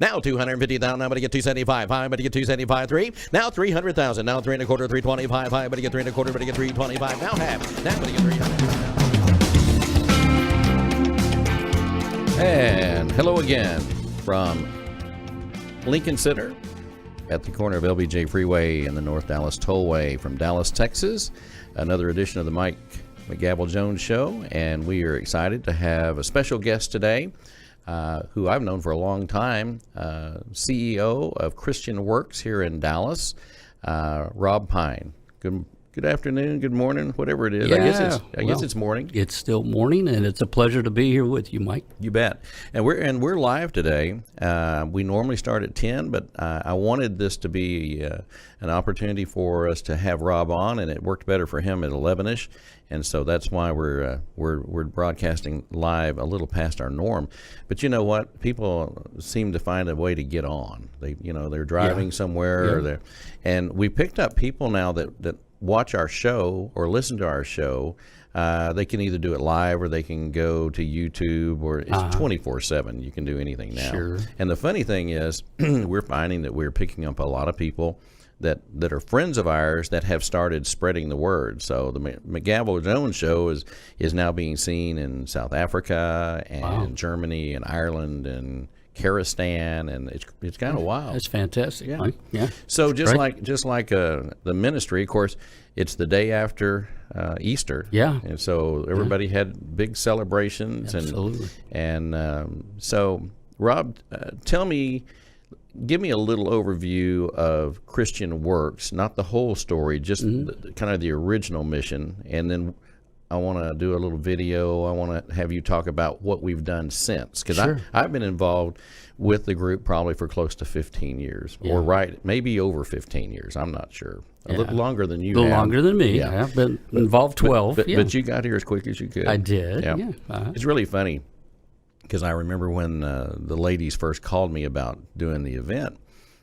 Now 250,000. Now I'm going to get 275. High, I'm going to get 275. 3. Now 300,000. Now 3 1/4, 325. High, I'm going to get 3 1/4, I'm going to get 325. Now half. Now I'm going to get 300. And hello again from Lincoln Center at the corner of LBJ Freeway and the North Dallas Tollway from Dallas, Texas. Another edition of the Mike McGavel Jones Show, and we are excited to have a special guest today. Who I've known for a long time, CEO of ChristianWorks here in Dallas, Rob Pine. Good afternoon, good morning, whatever it is. Yeah, I guess it's morning. It's still morning, and it's a pleasure to be here with you, Mike. You bet. And we're live today. We normally start at 10, but I wanted this to be an opportunity for us to have Rob on, and it worked better for him at 11ish. And so that's why we're broadcasting live a little past our norm. But you know what? People seem to find a way to get on. They're driving somewhere, or and we picked up people now that watch our show or listen to our show. They can either do it live or they can go to YouTube, or it's 24/7. You can do anything now. Sure. And the funny thing is, we're finding that we're picking up a lot of people that are friends of ours that have started spreading the word. So the McGavel Jones Show is now being seen in South Africa and Germany and Ireland and Kyrgyzstan, and it's kind of wild. That's fantastic. Yeah. Yeah. So just like the ministry, of course, it's the day after Easter. Yeah. And so everybody had big celebrations. Absolutely. So Rob, give me a little overview of ChristianWorks, not the whole story, just kind of the original mission, and then I want to do a little video. I want to have you talk about what we've done since, because I've been involved with the group probably for close to 15 years, or maybe over 15 years. I'm not sure. A little longer than you. A little longer than me. Yeah. I've been involved 12. But you got here as quick as you could. I did. Yeah. It's really funny, because I remember when the ladies first called me about doing the event,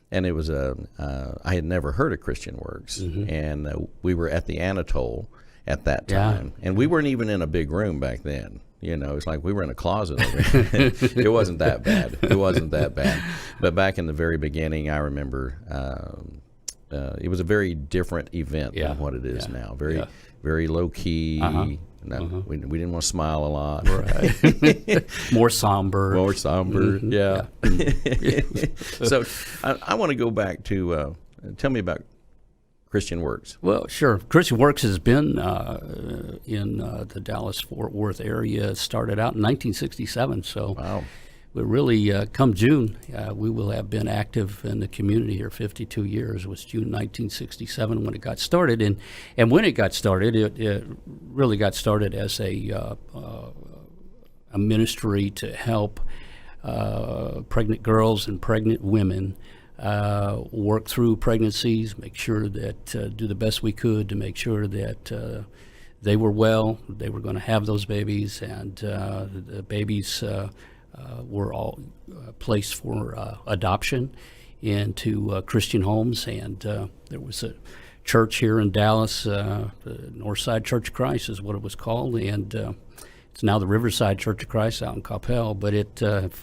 and it was I had never heard of ChristianWorks, and we were at the Anatole at that time, and we weren't even in a big room back then. It's like we were in a closet. It wasn't that bad. But back in the very beginning, I remember it was a very different event than what it is now. Very low key. We didn't want to smile a lot. Right. More somber. Yeah. So I want to go back to tell me about ChristianWorks. Well, sure. ChristianWorks has been in the Dallas-Fort Worth area. It started out in 1967. So wow. We really, come June, we will have been active in the community here 52 years. It was June 1967 when it got started. And when it got started, it really got started as a ministry to help pregnant girls and pregnant women work through pregnancies, make sure that, do the best we could to make sure that they were well, they were going to have those babies, and the babies were all placed for adoption into Christian homes. And there was a church here in Dallas, the Northside Church of Christ is what it was called, and it's now the Riverside Church of Christ out in Coppell. But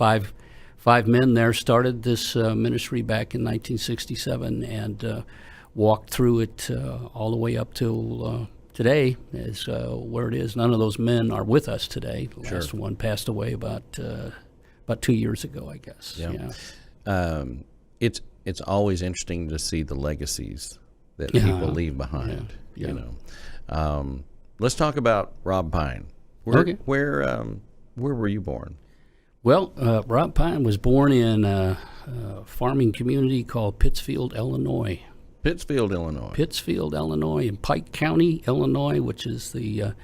five men there started this ministry back in 1967 and walked through it all the way up till today is where it is. None of those men are with us today. The last one passed away about 2 years ago, I guess. Yeah. It's always interesting to see the legacies that people leave behind. Yeah. You know, let's talk about Rob Pine. Where were you born? Well, Rob Pine was born in a farming community called Pittsfield, Illinois. Pittsfield, Illinois, in Pike County, Illinois, which is the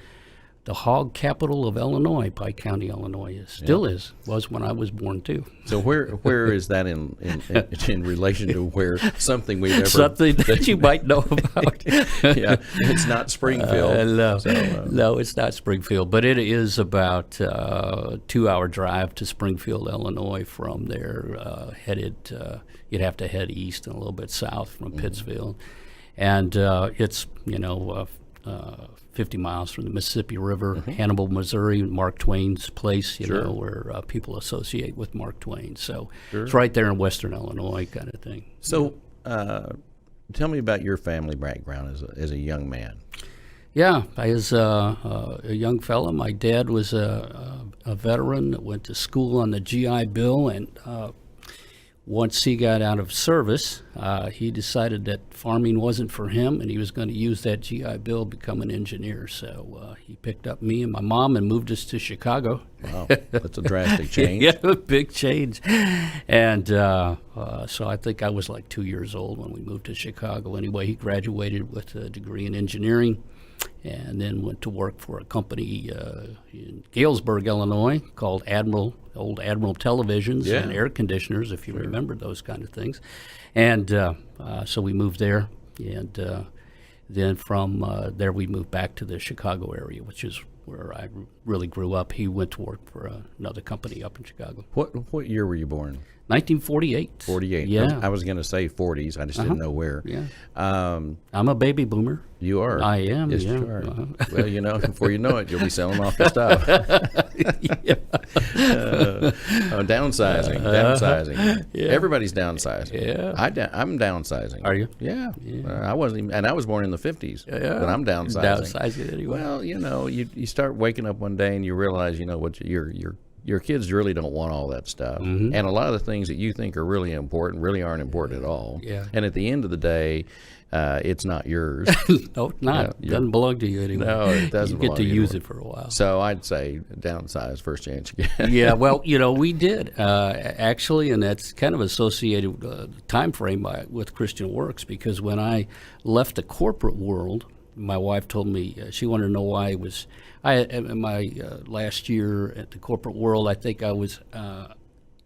the hog capital of Illinois. Pike County, Illinois still is. Was when I was born too. So where is that in relation to where something we've ever Something that you might know about? Yeah, it's not Springfield. No, it's not Springfield, but it is about a 2-hour drive to Springfield, Illinois. From there, you'd have to head east and a little bit south from Pittsfield, and it's 50 miles from the Mississippi River, Hannibal, Missouri, Mark Twain's place, where people associate with Mark Twain. So it's right there in western Illinois kind of thing. So tell me about your family background as a young man. Yeah, as a young fella, my dad was a veteran that went to school on the GI Bill, and once he got out of service, he decided that farming wasn't for him, and he was going to use that GI Bill to become an engineer. So he picked up me and my mom and moved us to Chicago. Wow, that's a drastic change. Yeah, a big change. And so I think I was like 2 years old when we moved to Chicago. Anyway, he graduated with a degree in engineering, and then went to work for a company in Galesburg, Illinois, called old Admiral Televisions and air conditioners, if you remember those kind of things. And so we moved there, and then from there we moved back to the Chicago area, which is where I really grew up. He went to work for another company up in Chicago. What year were you born? 1948. 48. Yeah. I was going to say 40s. I just didn't know where. Yeah. I'm a baby boomer. You are. I am. Yes, yeah. you are. Well, before you know it, you'll be selling off the stuff. Downsizing. Yeah. Everybody's downsizing. Yeah. I'm downsizing. Are you? Yeah. I wasn't even, and I was born in the 50s. Yeah. But I'm downsizing. Downsizing anyway. Well, you start waking up one day and you realize, what your kids really don't want all that stuff. And a lot of the things that you think are really important really aren't important at all. Yeah. And at the end of the day, it's not yours. No, it's not. It doesn't belong to you anymore. No, it doesn't You get to use anymore. it for a while. So I'd say downsize first chance you get. Yeah, well, we did, actually, and that's kind of associated with the time frame with ChristianWorks, because when I left the corporate world, my wife told me she wanted to know why in my last year at the corporate world, I think I was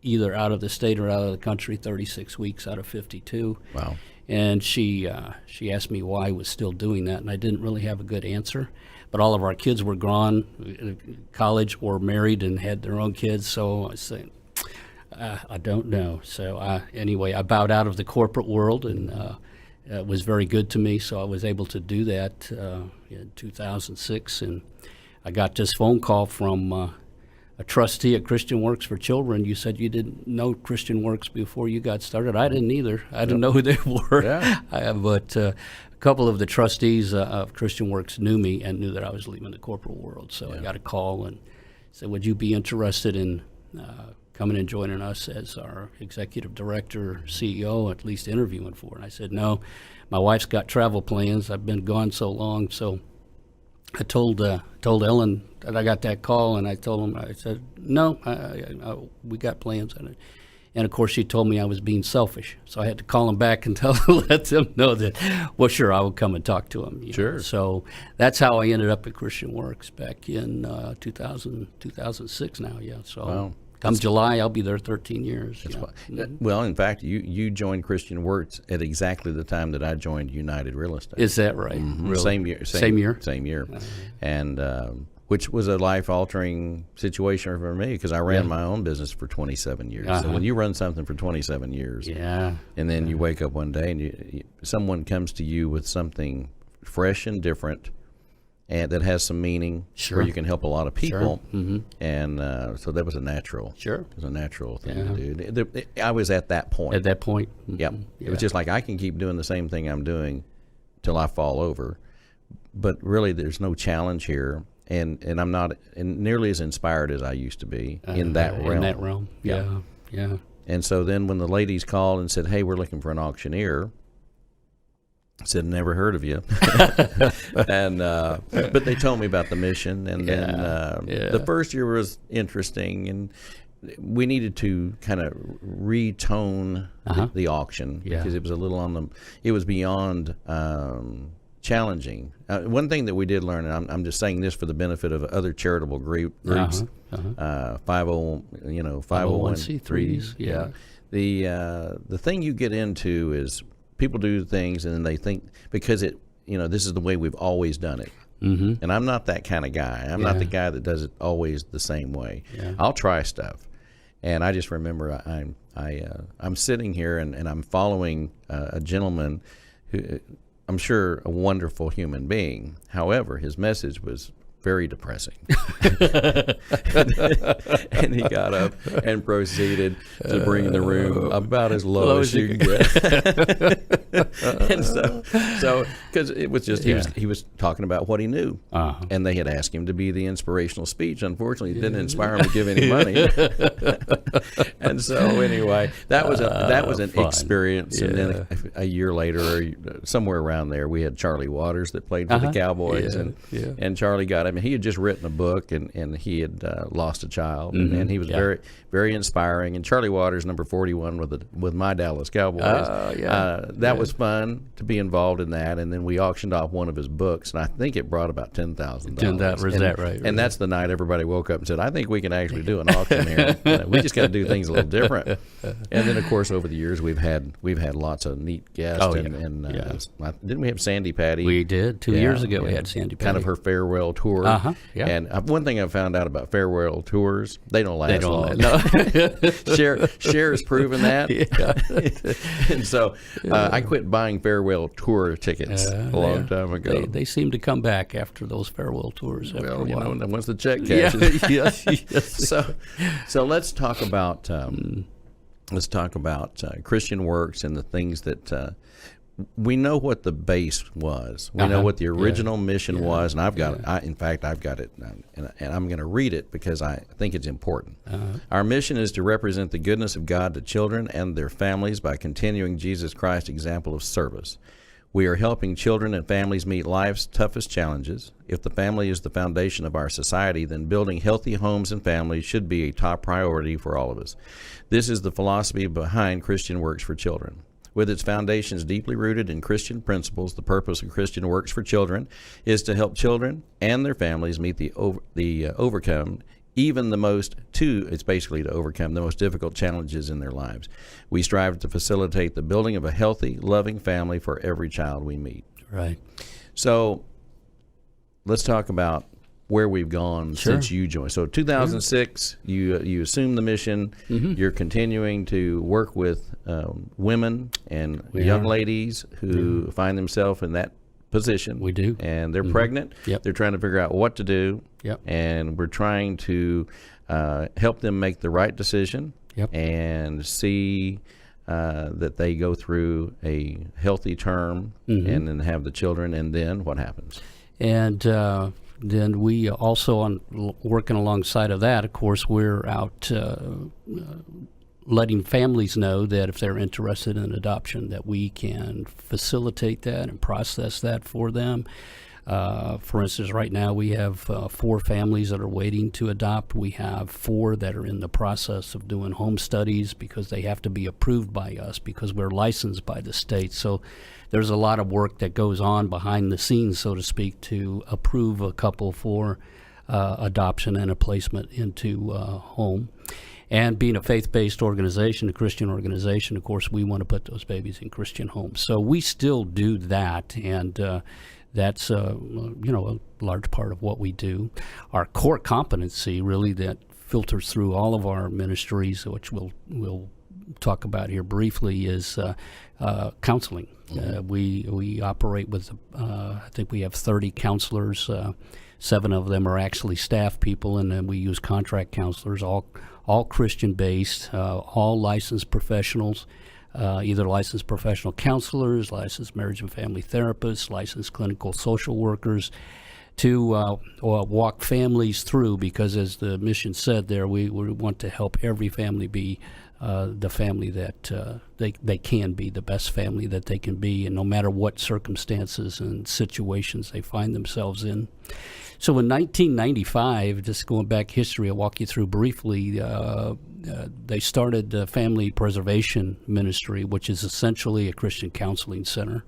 either out of the state or out of the country 36 weeks out of 52. Wow. And she asked me why I was still doing that, and I didn't really have a good answer. But all of our kids were gone, college or married and had their own kids, so I said, I don't know. So anyway, I bowed out of the corporate world, and it was very good to me, so I was able to do that in 2006. And I got this phone call from a trustee at ChristianWorks for Children. You said you didn't know ChristianWorks before you got started. I didn't either. I didn't know who they were. Yeah. But a couple of the trustees of ChristianWorks knew me and knew that I was leaving the corporate world. So I got a call and said, would you be interested in coming and joining us as our executive director, CEO, at least interviewing for it? And I said, no, my wife's got travel plans. I've been gone so long. So I told Ellen that I got that call, and I told him, I said, no, we got plans. And of course, she told me I was being selfish. So I had to call him back and let them know that, well, sure, I would come and talk to him. Sure. So that's how I ended up at ChristianWorks back in 2006 now, yeah. So wow. Come July, I'll be there 13 years. Well, in fact, you joined ChristianWorks at exactly the time that I joined United Real Estate. Is that right? Mm-hmm. Really? Same year. Same year. And which was a life-altering situation for me, because I ran my own business for 27 years. So when you run something for 27 years, and then you wake up one day and someone comes to you with something fresh and different, and that has some meaning, where you can help a lot of people, and so that was a natural. It was a natural thing to do. I was at that point. At that point, It was just like, I can keep doing the same thing I'm doing till I fall over, but really there's no challenge here, and I'm not nearly as inspired as I used to be in that realm. In that realm, yeah. And so then when the ladies called and said, "Hey, we're looking for an auctioneer," I said, "Never heard of you," and but they told me about the mission, and then the first year was interesting, and we needed to kind of retone the auction, because it was a little it was beyond challenging. One thing that we did learn, and I'm just saying this for the benefit of other charitable groups, 501c3s. Yeah. The thing you get into is people do things and then they think because this is the way we've always done it. Mm-hmm. And I'm not that kind of guy. I'm not the guy that does it always the same way. Yeah. I'll try stuff. And I just remember I'm sitting here and I'm following a gentleman who I'm sure a wonderful human being. However, his message was very depressing. And he got up and proceeded to bring the room about as low as you can get. And so because it was just he was talking about what he knew, and they had asked him to be the inspirational speech. Unfortunately, it didn't inspire him to give any money. And so anyway, that was an fun experience. And then a year later, or somewhere around there, we had Charlie Waters that played for the Cowboys, and Charlie got him. He had just written a book, and he had lost a child, and he was very, very inspiring. And Charlie Waters, number 41 with my Dallas Cowboys. That was fun to be involved in that. And then we auctioned off one of his books, and I think it brought about $10,000. Is that right? And that's the night everybody woke up and said, "I think we can actually do an auction here. We just got to do things a little different." And then, of course, over the years, we've had lots of neat guests. Didn't we have Sandy Patty? We did 2 years ago. We had Sandy Patty. Kind of her farewell tour. And one thing I've found out about farewell tours, they don't last long. No. Cher has proven that. And so I quit buying farewell tour tickets a long time ago. They seem to come back after those farewel tours. After a while. Once the check cashes. Yes. So let's talk about ChristianWorks and the things that. We know what the base was. We know what the original mission was, and I've got it. In fact, I've got it, and I'm going to read it because I think it's important. Our mission is to represent the goodness of God to children and their families by continuing Jesus Christ's example of service. We are helping children and families meet life's toughest challenges. If the family is the foundation of our society, then building healthy homes and families should be a top priority for all of us. This is the philosophy behind ChristianWorks for Children. With its foundations deeply rooted in Christian principles, the purpose of ChristianWorks for Children is to help children and their families meet overcome the most difficult challenges in their lives. We strive to facilitate the building of a healthy, loving family for every child we meet. Right. So let's talk about where we've gone since you joined. So 2006, you assumed the mission. You're continuing to work with women and young ladies who find themselves in that position. We do. And they're pregnant. Yep. They're trying to figure out what to do. Yep. And we're trying to help them make the right decision and see that they go through a healthy term and then have the children. And then what happens? And then we also, working alongside of that, of course, we're out letting families know that if they're interested in adoption, that we can facilitate that and process that for them. For instance, right now we have 4 families that are waiting to adopt. We have 4 that are in the process of doing home studies because they have to be approved by us because we're licensed by the state. So there's a lot of work that goes on behind the scenes, so to speak, to approve a couple for adoption and a placement into home. And being a faith-based organization, a Christian organization, of course, we want to put those babies in Christian homes. So we still do that, and that's a large part of what we do. Our core competency, really, that filters through all of our ministries, which we'll talk about here briefly, is counseling. We operate with, I think we have 30 counselors. 7 of them are actually staff people, and then we use contract counselors, all Christian-based, all licensed professionals, either licensed professional counselors, licensed marriage and family therapists, licensed clinical social workers, to walk families through, because as the mission said there, we want to help every family be the family that they can be, the best family that they can be, and no matter what circumstances and situations they find themselves in. So in 1995, just going back history, I'll walk you through briefly, they started the Family Preservation Ministry, which is essentially a Christian counseling center.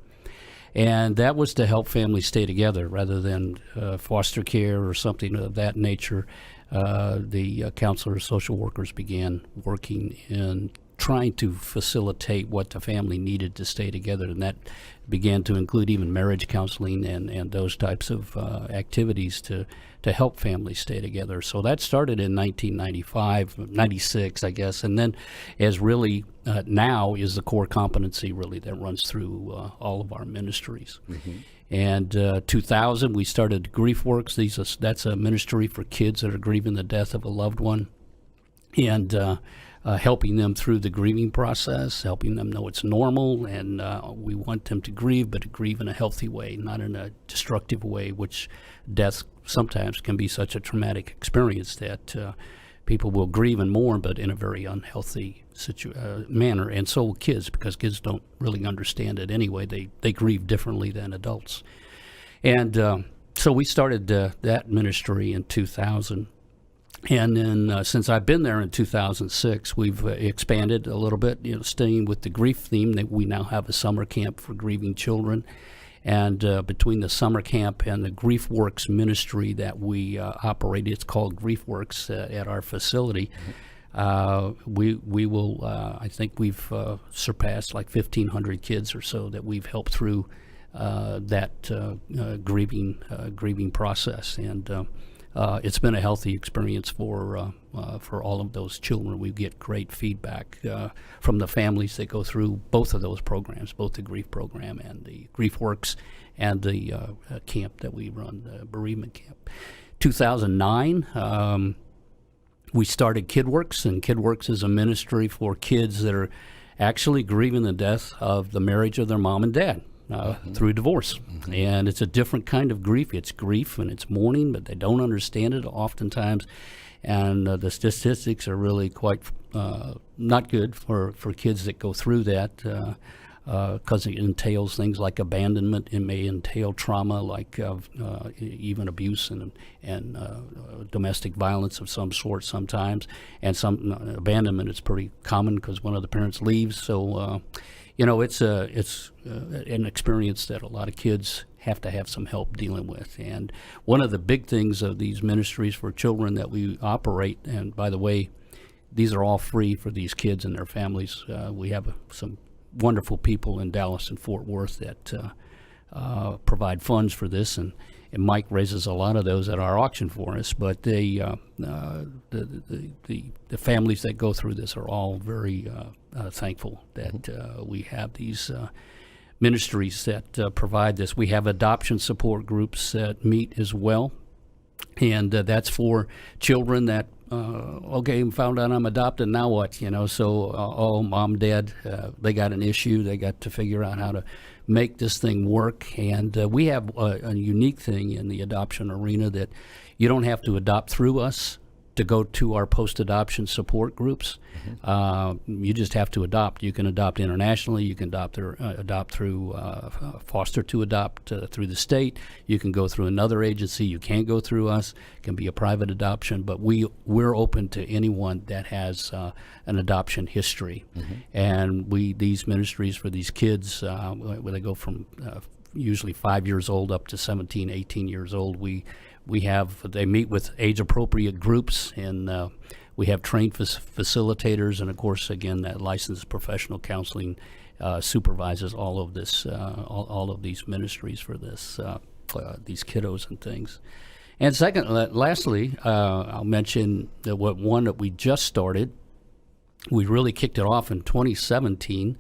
And that was to help families stay together rather than foster care or something of that nature. The counselors, social workers began working in trying to facilitate what the family needed to stay together, and that began to include even marriage counseling and those types of activities to help families stay together. So that started in 1995, 96, I guess, and then as really now is the core competency really that runs through all of our ministries. And 2000, we started GriefWorks. That's a ministry for kids that are grieving the death of a loved one, and helping them through the grieving process, helping them know it's normal, and we want them to grieve, but to grieve in a healthy way, not in a destructive way, which death sometimes can be such a traumatic experience that people will grieve and mourn, but in a very unhealthy manner, and so will kids, because kids don't really understand it anyway. They grieve differently than adults. And so we started that ministry in 2000. And then since I've been there in 2006, we've expanded a little bit, staying with the grief theme. That we now have a summer camp for grieving children. And between the summer camp and the GriefWorks ministry that we operate, it's called GriefWorks at our facility. We will, I think we've surpassed like 1,500 kids or so that we've helped through that grieving process. And it's been a healthy experience for all of those children. We get great feedback from the families that go through both of those programs, both the grief program and the GriefWorks and the camp that we run, the bereavement camp. 2009, we started KidWorks, and KidWorks is a ministry for kids that are actually grieving the death of the marriage of their mom and dad. Through divorce. And it's a different kind of grief. It's grief and it's mourning, but they don't understand it oftentimes. And the statistics are really quite not good for kids that go through that, because it entails things like abandonment. It may entail trauma like even abuse and domestic violence of some sort sometimes. And some abandonment is pretty common because one of the parents leaves. So it's an experience that a lot of kids have to have some help dealing with. And one of the big things of these ministries for children that we operate, and by the way, these are all free for these kids and their families. We have some wonderful people in Dallas and Fort Worth that provide funds for this, and Mike raises a lot of those at our auction for us. But the families that go through this are all very thankful that we have these ministries that provide this. We have adoption support groups that meet as well, and that's for children that found out I'm adopted, now what? So mom, dad, they got an issue. They got to figure out how to make this thing work. And we have a unique thing in the adoption arena that you don't have to adopt through us to go to our post-adoption support groups. You just have to adopt. You can adopt internationally. You can adopt through foster to adopt through the state. You can go through another agency. You can't go through us. It can be a private adoption, but we're open to anyone that has an adoption history. And these ministries for these kids, where they go from usually 5 years old up to 17, 18 years old, they meet with age-appropriate groups, and we have trained facilitators, and of course, again, that licensed professional counseling supervises all of this, all of these ministries for this, these kiddos and things. And lastly, I'll mention one that we just started. We really kicked it off in 2017.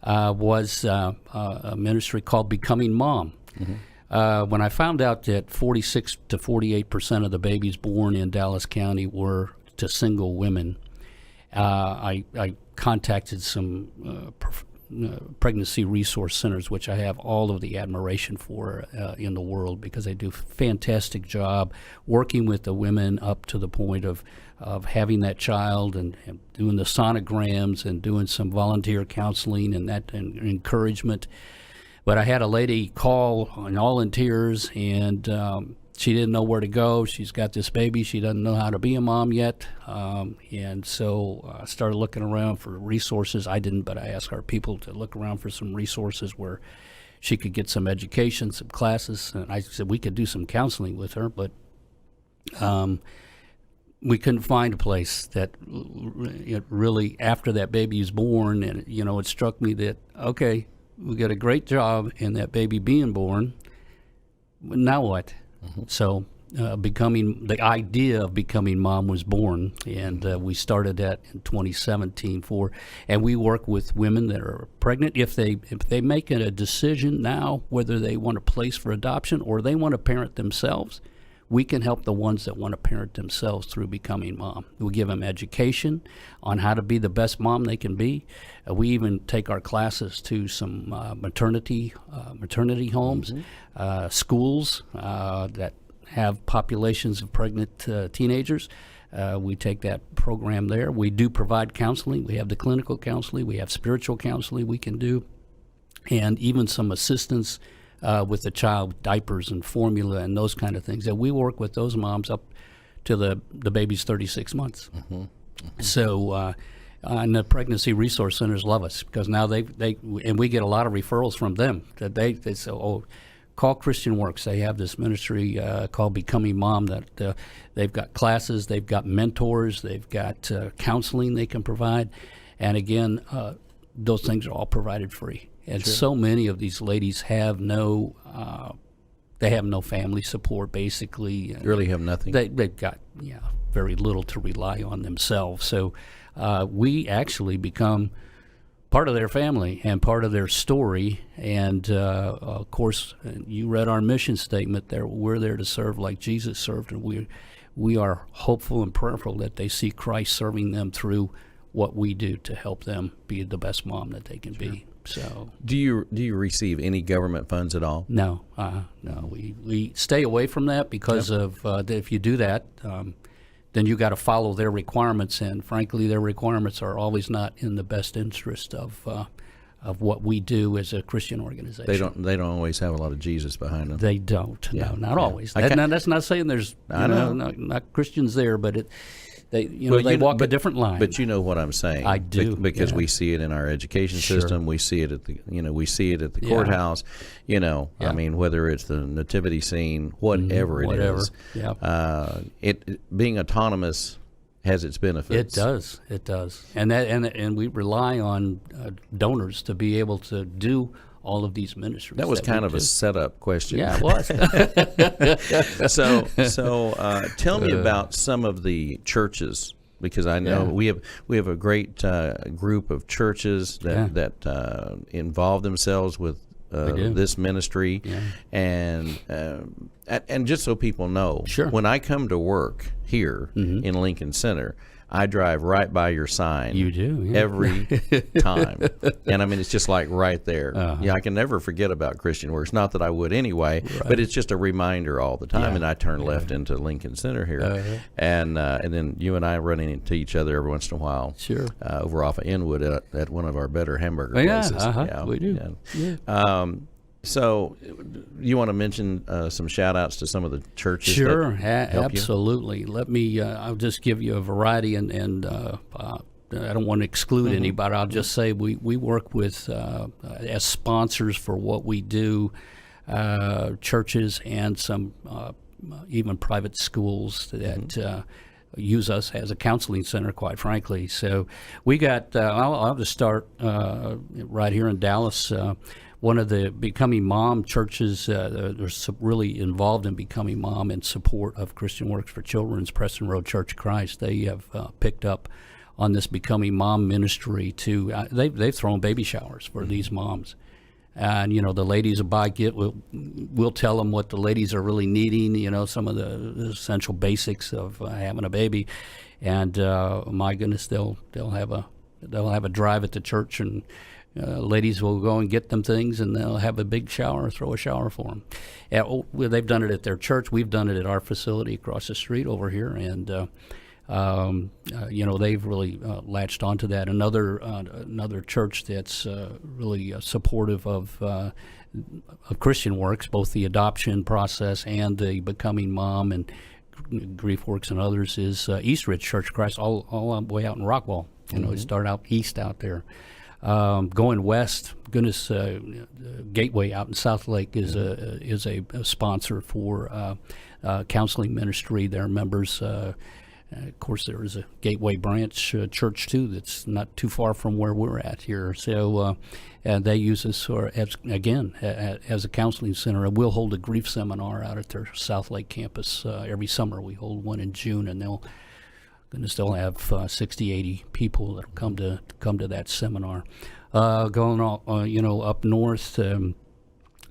Was a ministry called Becoming Mom. When I found out that 46 to 48% of the babies born in Dallas County were to single women, I contacted some pregnancy resource centers, which I have all of the admiration for in the world, because they do a fantastic job working with the women up to the point of having that child, and doing the sonograms and doing some volunteer counseling and encouragement. But I had a lady call all in tears, and she didn't know where to go. She's got this baby. She doesn't know how to be a mom yet. And so I started looking around for resources. I didn't, but I asked our people to look around for some resources where she could get some education, some classes. And I said we could do some counseling with her, but we couldn't find a place that it really, after that baby is born, and it struck me that, okay, we got a great job in that baby being born, but now what? So the idea of becoming mom was born, and we started that in 2017 and we work with women that are pregnant. If they make a decision now whether they want a place for adoption or they want to parent themselves, we can help the ones that want to parent themselves through becoming mom. We give them education on how to be the best mom they can be. We even take our classes to some maternity homes, schools that have populations of pregnant teenagers. We take that program there. We do provide counseling. We have the clinical counseling. We have spiritual counseling we can do, and even some assistance with the child, diapers and formula and those kind of things. And we work with those moms up to the baby's 36 months. So, and the pregnancy resource centers love us because now and we get a lot of referrals from them that they say, oh, call ChristianWorks. They have this ministry called Becoming Mom that they've got classes, they've got mentors, they've got counseling they can provide. And again, those things are all provided free. And so many of these ladies have no family support, basically. Really have nothing. They've got very little to rely on themselves. So we actually become part of their family and part of their story. And of course, you read our mission statement there. We're there to serve like Jesus served, and we are hopeful and prayerful that they see Christ serving them through what we do to help them be the best mom that they can be. So, do you receive any government funds at all? No, we stay away from that because of if you do that, then you got to follow their requirements, and frankly, their requirements are always not in the best interest of what we do as a Christian organization. They don't always have a lot of Jesus behind them. They don't. No, not always. That's not saying there's not Christians there, but they walk a different line. But you know what I'm saying. I do, because we see it in our education system. We see it at the courthouse. I mean, whether it's the nativity scene, whatever it is. It being autonomous has its benefits. It does, and we rely on donors to be able to do all of these ministries. That was kind of a setup question. Yeah, it was. So tell me about some of the churches, because I know we have a great group of churches that involve themselves with this ministry, and just so people know, when I come to work here in Lincoln Center, I drive right by your sign. You do, every time, and I mean it's just like right there. I can never forget about ChristianWorks. Not that I would anyway, but it's just a reminder all the time. And I turn left into Lincoln Center here, and then you and I run into each other every once in a while. Over off of Inwood at one of our better hamburger places. We do. So, you want to mention some shout-outs to some of the churches? Sure, absolutely. Let me, I'll just give you a variety, and I don't want to exclude anybody. I'll just say we work with, as sponsors for what we do, churches and some even private schools that use us as a counseling center, quite frankly. So we got, I'll just start right here in Dallas. One of the Becoming Mom churches are really involved in Becoming Mom in support of ChristianWorks for Children's Preston Road Church of Christ. They have picked up on this Becoming Mom ministry to they've thrown baby showers for these moms. And, the ladies we'll tell them what the ladies are really needing, some of the essential basics of having a baby. And my goodness, they'll have a drive at the church, and ladies will go and get them things, and they'll have a big shower, throw a shower for them. They've done it at their church. We've done it at our facility across the street over here, and they've really latched onto that. Another church that's really supportive of ChristianWorks, both the adoption process and the Becoming Mom and GriefWorks and others, is Eastridge Church of Christ, all the way out in Rockwall. It started out east out there. Going west, goodness, Gateway out in South Lake is a sponsor for counseling ministry. Their members. Of course, there is a Gateway branch church, too, that's not too far from where we're at here. So they use us, as a counseling center. We'll hold a grief seminar out at their South Lake campus every summer. We hold one in June, and they'll have 60, 80 people that will come to that seminar. Going on, up north,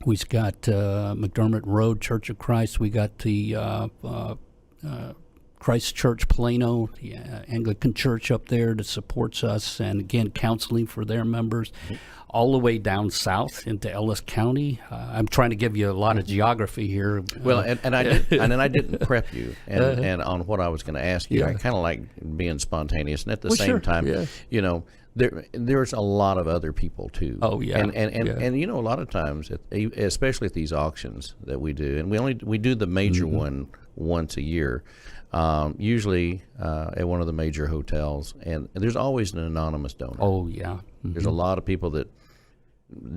we've got McDermott Road Church of Christ. We got the Christ Church Plano, the Anglican Church up there that supports us, and again, counseling for their members, all the way down south into Ellis County. I'm trying to give you a lot of geography here. Well, and I didn't prep you and on what I was going to ask you. Yeah. I kind of like being spontaneous, and at the Well, same sure. time, Yeah. There's a lot of other people too. Oh, yeah. And a lot of times, especially at these auctions that we do, and we do the major one once a year. Usually at one of the major hotels, and there's always an anonymous donor. Oh, yeah. There's a lot of people that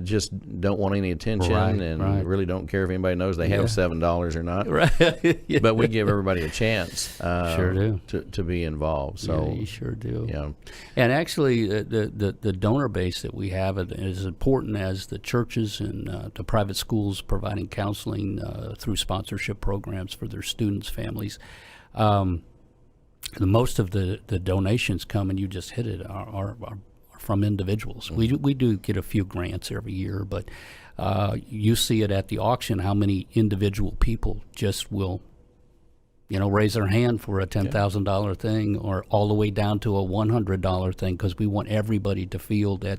just don't want any attention and really don't care if anybody knows they have $7 or not. Right. Yeah. But we give everybody a chance Sure do. to be involved. So yeah, you sure do. Yeah. And actually, the donor base that we have is as important as the churches and the private schools providing counseling through sponsorship programs for their students' families. Most of the donations come, and you just hit it, are from individuals. We do get a few grants every year, but you see it at the auction how many individual people just will raise their hand for a $10,000 thing, or all the way down to a $100 thing, because we want everybody to feel that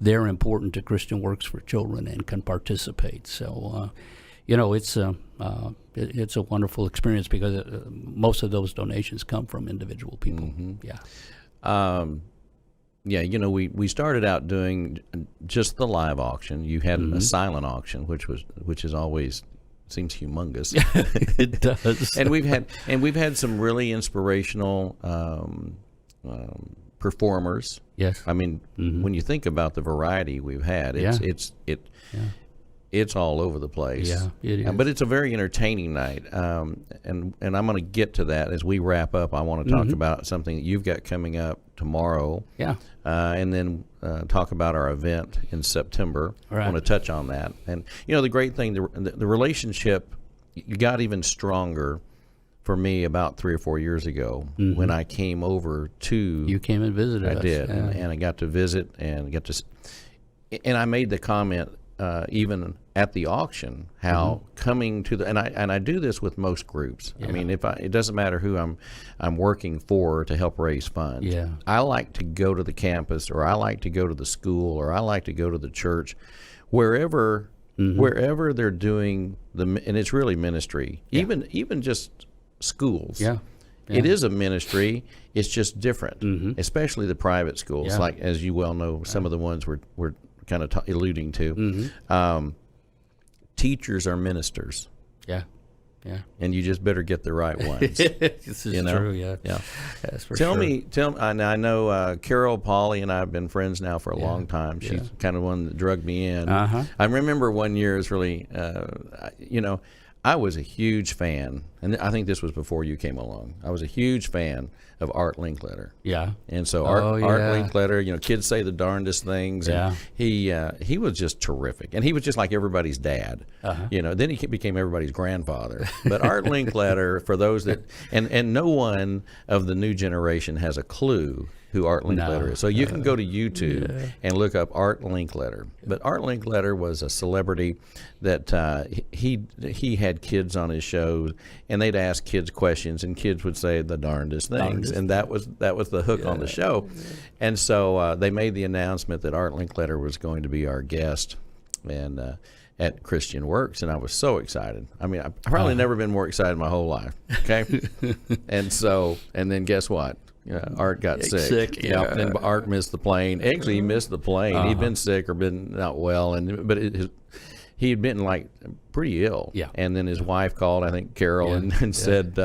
they're important to Christian Works for Children and can participate. So it's a wonderful experience because most of those donations come from individual people. We started out doing just the live auction. You had a silent auction, which is always seems humongous. It does. and we've had some really inspirational performers. Yes. I mean, when you think about the variety we've had, it's all over the place. Yeah, it is. But it's a very entertaining night. And I'm going to get to that as we wrap up. I want to talk about something that you've got coming up tomorrow. Yeah. And then talk about our event in September. Right. I want to touch on that. And, the great thing, the relationship got even stronger for me about 3 or 4 years ago when I came over to... You came and visited us. I did. Yeah. And I got to visit and and I made the comment even at the auction, how coming to the, and I do this with most groups. Yeah. I mean, it doesn't matter who I'm working for to help raise funds. Yeah. I like to go to the campus, or I like to go to the school, or I like to go to the church, wherever they're doing and it's really ministry. Yeah. Even just schools. Yeah. It is a ministry. It's just different, especially the private schools. Yeah. Like, as you well know, some of the ones we're kind of alluding to. Teachers are ministers. Yeah. Yeah. And you just better get the right ones. This is true, yeah. That's for Tell sure. me, I know Carol, Polly, and I have been friends now for a long time. She's kind of one that drugged me in. I remember one year, it's really, I was a huge fan, and I think this was before you came along. I was a huge fan of Art Linkletter. Yeah. And so Art Linkletter, kids say the darndest things. And he was just terrific. And he was just like everybody's dad. Then he became everybody's grandfather. But Art Linkletter, for those that, and no one of the new generation has a clue who Art Linkletter is. So you can go to YouTube and look up Art Linkletter. But Art Linkletter was a celebrity that he had kids on his shows, and they'd ask kids questions, and kids would say the darndest things, and that was the hook on the show. And so they made the announcement that Art Linkletter was going to be our guest, and at ChristianWorks, and I was so excited. I mean, I've probably never been more excited in my whole life. Okay, and then guess what? Art got sick. Then Art missed the plane. Actually, he missed the plane. He'd been sick or been not well, but he had been like pretty ill. Yeah. And then his wife called, I think Carol, and said,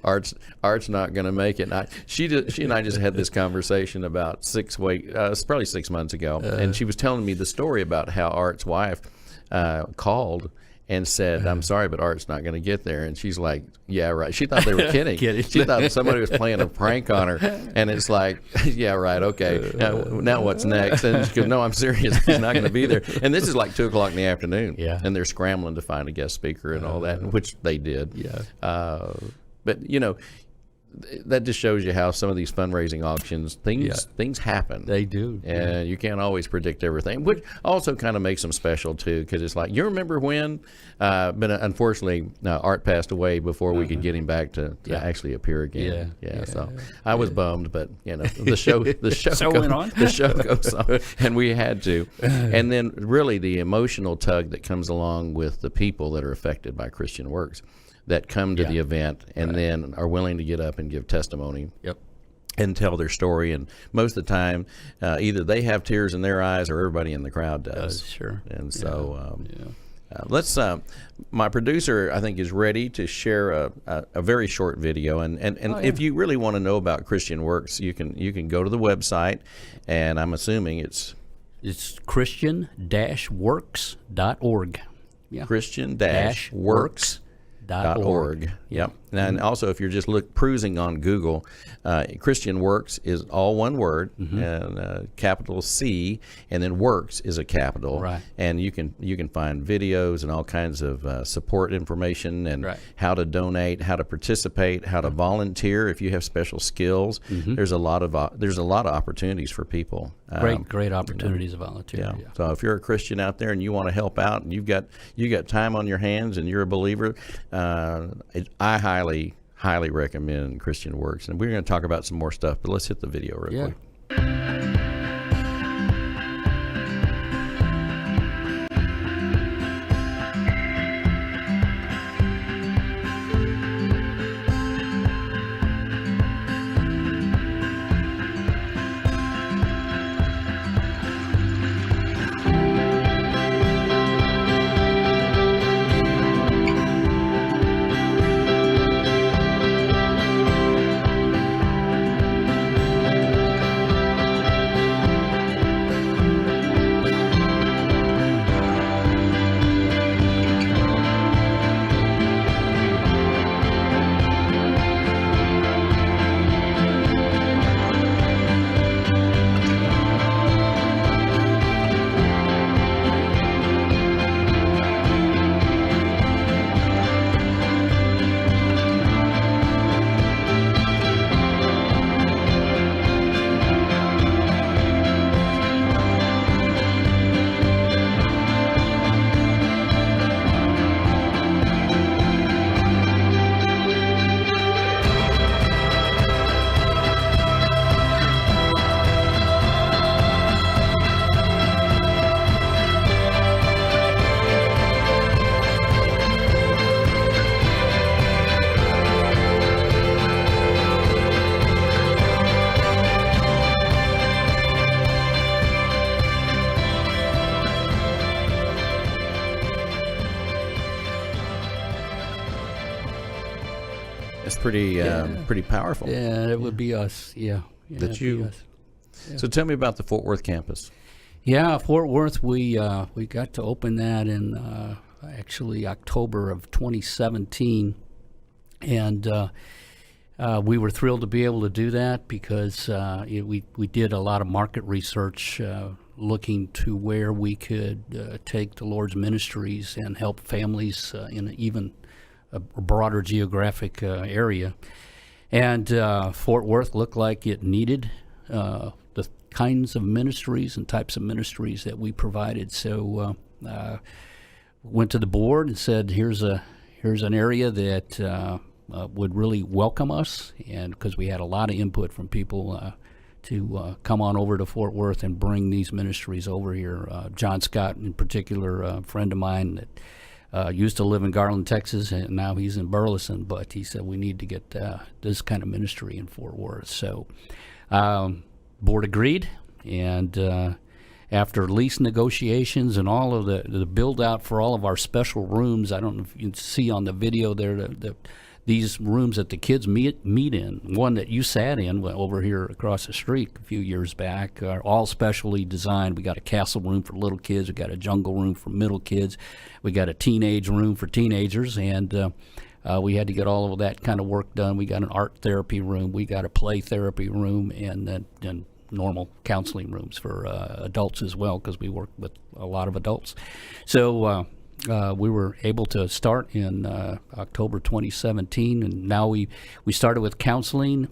Art's not going to make it. And she and I just had this conversation about 6 weeks, probably 6 months ago, and she was telling me the story about how Art's wife called and said, "I'm sorry, but Art's not going to get there." And she's like, "Yeah, right." She thought they were kidding. She thought somebody was playing a prank on her. And it's like, "Yeah, right, okay. Now what's next?" And she goes, "No, I'm serious. He's not going to be there." And this is like 2 o'clock in the afternoon. Yeah. And they're scrambling to find a guest speaker and all that, which they did. Yeah. But that just shows you how some of these fundraising auctions, things happen. They do. And you can't always predict everything, which also kind of makes them special too, because it's like, you remember when? But unfortunately, Art passed away before we could get him back to actually appear again. So I was bummed, but the show went on. The show goes on, and we had to. And then really the emotional tug that comes along with the people that are affected by ChristianWorks, that come to the event and then are willing to get up and give testimony and tell their story. And most of the time, either they have tears in their eyes or everybody in the crowd does. Sure. And so let's. My producer, I think, is ready to share a very short video. And if you really want to know about ChristianWorks, you can go to the website, and I'm assuming it's Christian-works.org. Yeah. Christian-works.org. Yep. And also, if you're just cruising on Google, ChristianWorks is all one word, and capital C, and then Works is a capital. Right. And you can find videos and all kinds of support information and how to donate, how to participate, how to volunteer if you have special skills. There's a lot of opportunities for people. Great opportunities to volunteer. Yeah. So if you're a Christian out there and you want to help out, and you got time on your hands and you're a believer, I highly recommend ChristianWorks. And we're going to talk about some more stuff, but let's hit the video real quick. It's pretty powerful. Yeah, it would be us. Yeah. That you. So tell me about the Fort Worth campus. Yeah, Fort Worth. We got to open that in actually October of 2017, and we were thrilled to be able to do that because we did a lot of market research, looking to where we could take the Lord's ministries and help families in even a broader geographic area. And Fort Worth looked like it needed the kinds of ministries and types of ministries that we provided. So went to the board and said, here's an area that would really welcome us, and because we had a lot of input from people to come on over to Fort Worth and bring these ministries over here. John Scott, in particular, a friend of mine that used to live in Garland, Texas, and now he's in Burleson, but he said we need to get this kind of ministry in Fort Worth. So board agreed, and after lease negotiations and all of the build out for all of our special rooms. I don't know if you can see on the video there these rooms that the kids meet in. One that you sat in over here across the street a few years back are all specially designed. We got a castle room for little kids. We got a jungle room for middle kids. We got a teenage room for teenagers, and we had to get all of that kind of work done. We got an art therapy room. We got a play therapy room, and then normal counseling rooms for adults as well, because we work with a lot of adults. So we were able to start in October 2017, and now we started with counseling.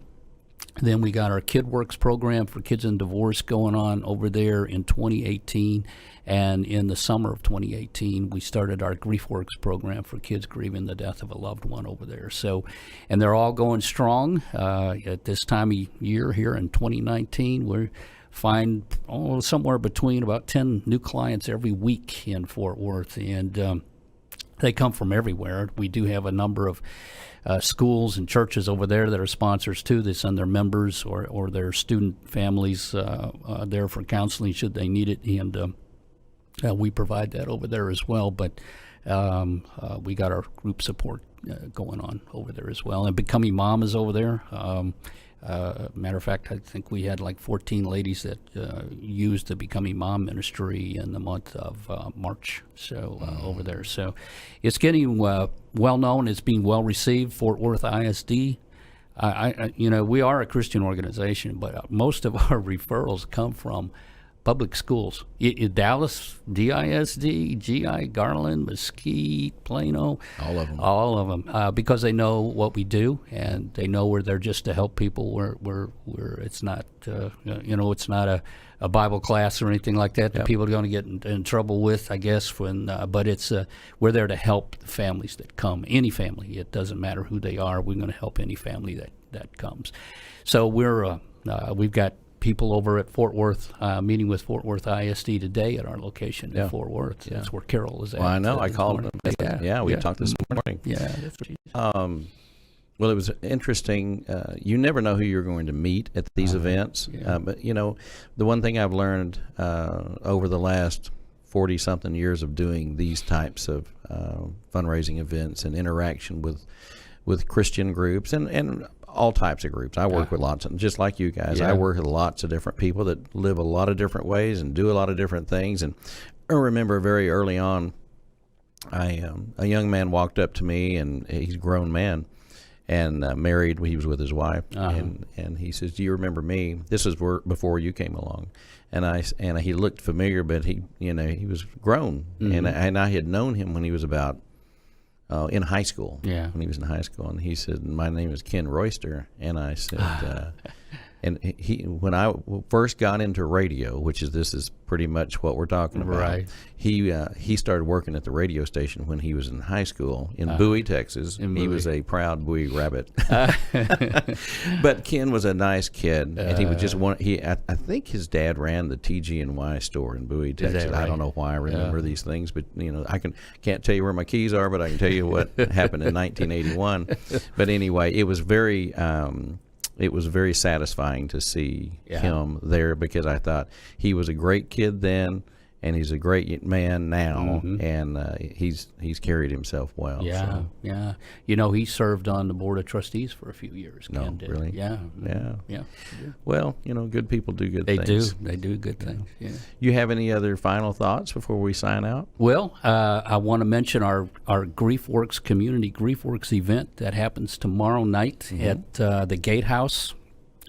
Then we got our KidWorks program for kids in divorce going on over there in 2018, and in the summer of 2018 we started our GriefWorks program for kids grieving the death of a loved one over there. So, and they're all going strong. At this time of year here in 2019, we're find somewhere between about 10 new clients every week in Fort Worth, and they come from everywhere. We do have a number of schools and churches over there that are sponsors too. They send their members or their student families there for counseling should they need it, and we provide that over there as well. But we got our group support going on over there as well. And Becoming Mom is over there. Matter of fact, I think we had like 14 ladies that used the Becoming Mom ministry in the month of March. So over there, so it's getting well known. It's being well received. Fort Worth ISD. We are a Christian organization, but most of our referrals come from public schools. Dallas, DISD, GI, Garland, Mesquite, Plano. All of them. Because they know what we do, and they know we're there just to help people. We're it's not, it's not a Bible class or anything like that that people are going to get in trouble with, I guess. But it's we're there to help the families that come. Any family. It doesn't matter who they are. We're going to help any family that comes. So we've got people over at Fort Worth, meeting with Fort Worth ISD today at our location in Fort Worth. Yeah. That's where Carol is at. Well, I know. I called them. We talked this morning. Yeah. That's what well, it was interesting. You never know who you're going to meet at these events. But, the one thing I've learned over the last 40-something years of doing these types of fundraising events and interaction with Christian groups and all types of groups. I work with lots of, just like you guys, I work with lots of different people that live a lot of different ways and do a lot of different things. And I remember very early on, a young man walked up to me, and he's a grown man and married. He was with his wife, and he says, "Do you remember me?" This is before you came along. And he looked familiar, but he was grown, and I had known him when he was about in high school. When he was in high school, and he said, "My name is Ken Royster," and I said, and when I first got into radio, this is pretty much what we're talking about. Right. He started working at the radio station when he was in high school in Bowie, Texas. He was a proud Bowie rabbit. But Ken was a nice kid, and he was just one. I think his dad ran the TG&Y store in Bowie, Texas. Right? I don't know why I remember these things, but I can't tell you where my keys are, but I can tell you what happened in 1981. But anyway, it was very. It was very satisfying to see him there, because I thought he was a great kid then, and he's a great man now, and he's carried himself well. He served on the board of trustees for a few years. No, really? Yeah. Well, good people do good things. They do good things. Yeah. You have any other final thoughts before we sign out? Well, I want to mention our GriefWorks community GriefWorks event that happens tomorrow night at the Gatehouse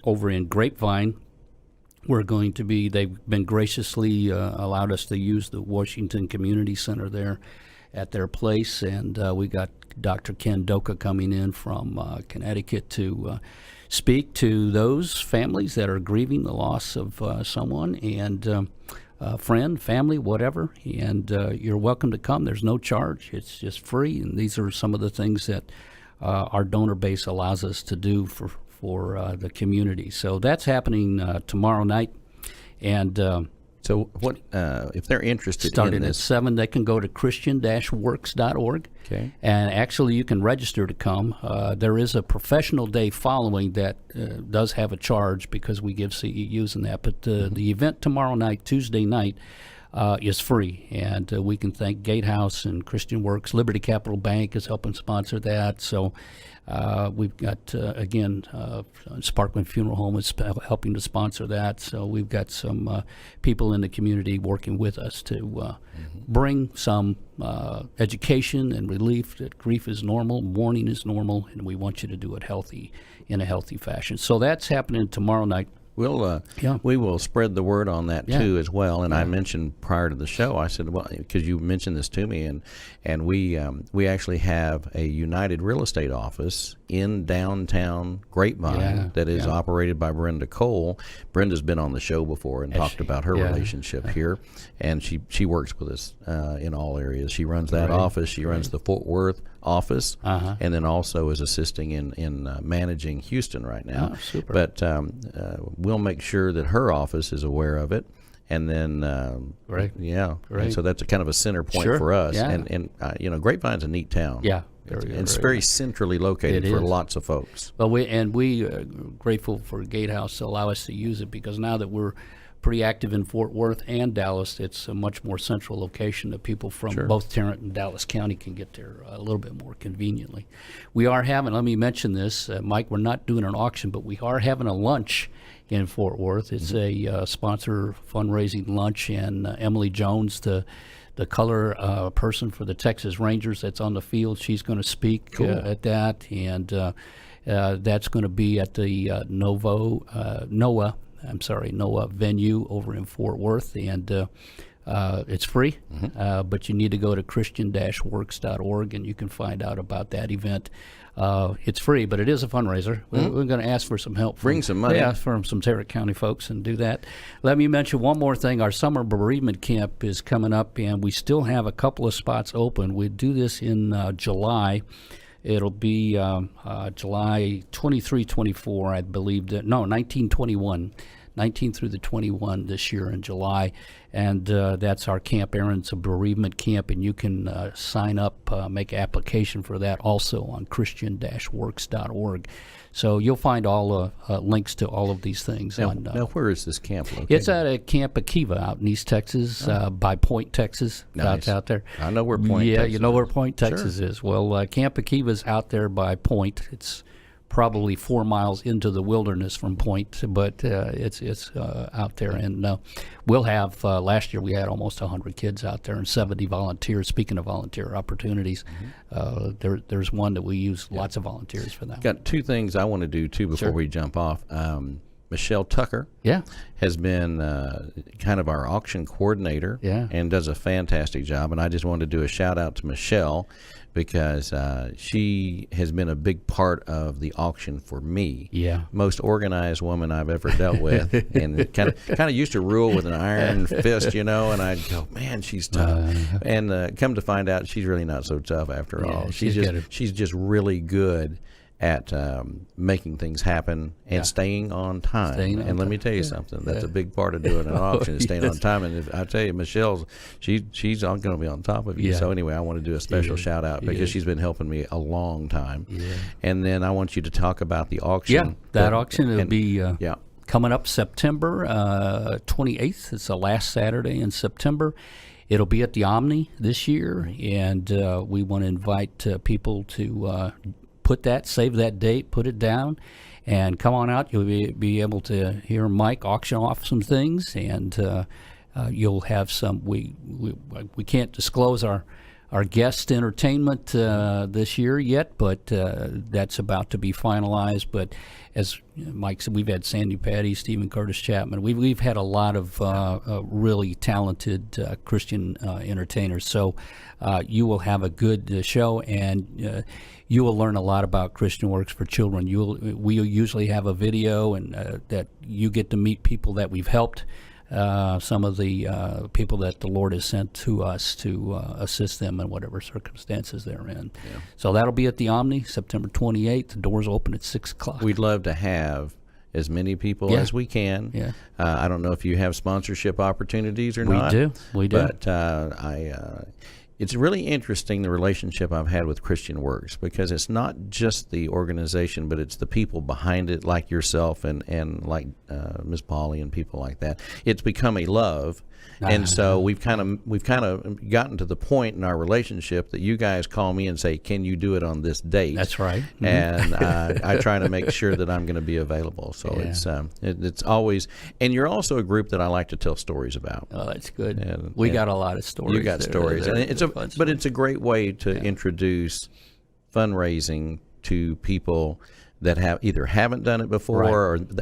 over in Grapevine. They've been graciously allowed us to use the Washington Community Center there at their place, and we got Dr. Ken Doka coming in from Connecticut to speak to those families that are grieving the loss of someone, and friend, family, whatever, and you're welcome to come. There's no charge. It's just free, and these are some of the things that our donor base allows us to do for the community. So that's happening tomorrow night, and So what if they're interested Starting in at this? 7, they can go to ChristianWorks.org. Okay. And actually, you can register to come. There is a professional day following that does have a charge because we give CEUs in that. But the event tomorrow night, Tuesday night, is free. And we can thank Gatehouse and Christian Works. Liberty Capital Bank is helping sponsor that. So we've got, again, Sparkman Funeral Home is helping to sponsor that. So we've got some people in the community working with us to bring some education and relief that grief is normal, mourning is normal, and we want you to do it in a healthy fashion. So that's happening tomorrow night. We will spread the word on that too as well. And I mentioned prior to the show, I said, well, because you mentioned this to me, and we actually have a United Real Estate office in downtown Grapevine that is operated by Brenda Cole. Brenda's been on the show before and talked about her relationship here, and she works with us in all areas. She runs that office. She runs the Fort Worth office, and then also is assisting in managing Houston right now. Oh, super. But we'll make sure that her office is aware of it, and then and so that's a kind of a center point for us. And Grapevine's a neat town. It's very centrally located for lots of folks. Well, we are grateful for Gatehouse to allow us to use it, because now that we're pretty active in Fort Worth and Dallas, it's a much more central location that people from both Tarrant and Dallas County can get there a little bit more conveniently. We are having, let me mention this, Mike, we're not doing an auction, but we are having a lunch in Fort Worth. It's a sponsor fundraising lunch, and Emily Jones, the color person for the Texas Rangers that's on the field, she's going to speak at that, and that's going to be at the NOAA venue over in Fort Worth, and it's free, but you need to go to Christian-Works.org, and you can find out about that event. It's free, but it is a fundraiser. We're going to ask for some help. Bring some money. Yeah, from some Tarrant County folks, and do that. Let me mention one more thing. Our summer bereavement camp is coming up, and we still have a couple of spots open. We do this in July. It'll be July 23, 24, I believe. 19, 21. 19 through the 21 this year in July. And that's our Camp Aaron's a bereavement camp, and you can sign up, make application for that also on Christian-Works.org. So you'll find all links to all of these things. Now, where is this camp located? It's at a Camp Akiva out in East Texas, by Point, Texas. Nice. Out there. I know where Point Texas is. You know where Point, Texas is. Well, Camp Akiva's out there by Point. It's probably 4 miles into the wilderness from Point, but it's out there. And we'll have, last year we had almost 100 kids out there and 70 volunteers. Speaking of volunteer opportunities, there's one that we use lots of volunteers for that. Got two things I want to do, too, before we jump off. Michelle Tucker has been kind of our auction coordinator and does a fantastic job. And I just wanted to do a shout out to Michelle, because she has been a big part of the auction for me. Most organized woman I've ever dealt with, and kind of used to rule with an iron fist, and I'd go, man, she's tough. And come to find out, she's really not so tough after all. She's just really good at making things happen and staying on time. Let me tell you something, that's a big part of doing an auction, is staying on time. And I tell you, Michelle's, she's going to be on top of you. So anyway, I want to do a special shout out, because she's been helping me a long time. And then I want you to talk about the auction. That auction will be coming up September 28th. It's the last Saturday in September. It'll be at the Omni this year, and we want to invite people to save that date, put it down, and come on out. You'll be able to hear Mike auction off some things, and you'll have some. We can't disclose our guest entertainment this year yet, but that's about to be finalized. But as Mike said, we've had Sandy Patty, Stephen Curtis Chapman. We've had a lot of really talented Christian entertainers. So you will have a good show, and you will learn a lot about Christian Works for Children. We usually have a video, and that you get to meet people that we've helped. Some of the people that the Lord has sent to us to assist them in whatever circumstances they're in. So that'll be at the Omni, September 28th. The doors open at 6 o'clock. We'd love to have as many people Yeah. as we can. Yeah. I don't know if you have sponsorship opportunities or We not. do. We do. But it's really interesting, the relationship I've had with ChristianWorks, because it's not just the organization, but it's the people behind it, like yourself and like Ms. Polly and people like that. It's become a love. And so we've kind of gotten to the point in our relationship that you guys call me and say, "Can you do it on this date?" That's right. Mm-hmm. And I try to make sure that I'm going to be available. So it's always, and you're also a group that I like to tell stories about. Oh, that's good. And We got a lot of stories. You got stories, and it's a great way to introduce fundraising to people that haven't done it before,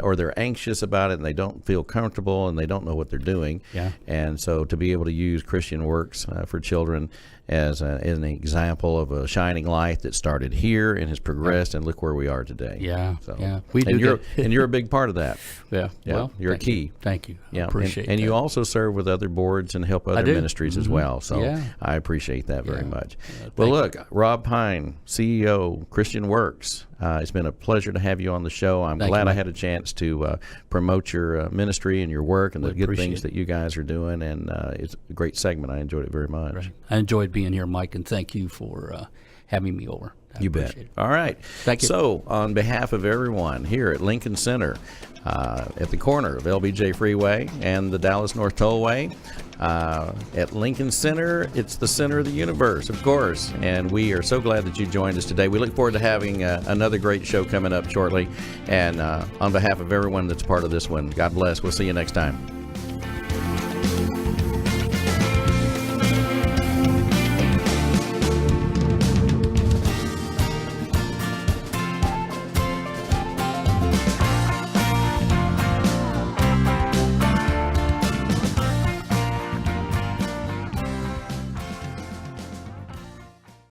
or they're anxious about it and they don't feel comfortable and they don't know what they're doing. Yeah. And so to be able to use ChristianWorks for children as an example of a shining light that started here and has progressed, and look where we are today. Yeah. So, Yeah. We and do. you're a big part of that. Yeah. Yeah, Well, you're a thank you. key. Thank you. Yeah, Appreciate and that. you also serve with other boards and help other do. ministries as well. So Yeah. I appreciate that very much. thank Well, look, Rob Pine, CEO, ChristianWorks. It's been a pleasure to have you on the show. I'm glad I had a chance to promote your ministry and your work and the good things that you guys are doing. And it's a great segment. I enjoyed it very much. Right. I enjoyed being here, Mike, and thank you for having me over. I You bet. appreciate it. All right. Thank you. So, on behalf of everyone here at Lincoln Center, at the corner of LBJ Freeway and the Dallas North Tollway, at Lincoln Center, it's the center of the universe, of course. And we are so glad that you joined us today. We look forward to having another great show coming up shortly. And on behalf of everyone that's part of this one, God bless. We'll see you next time.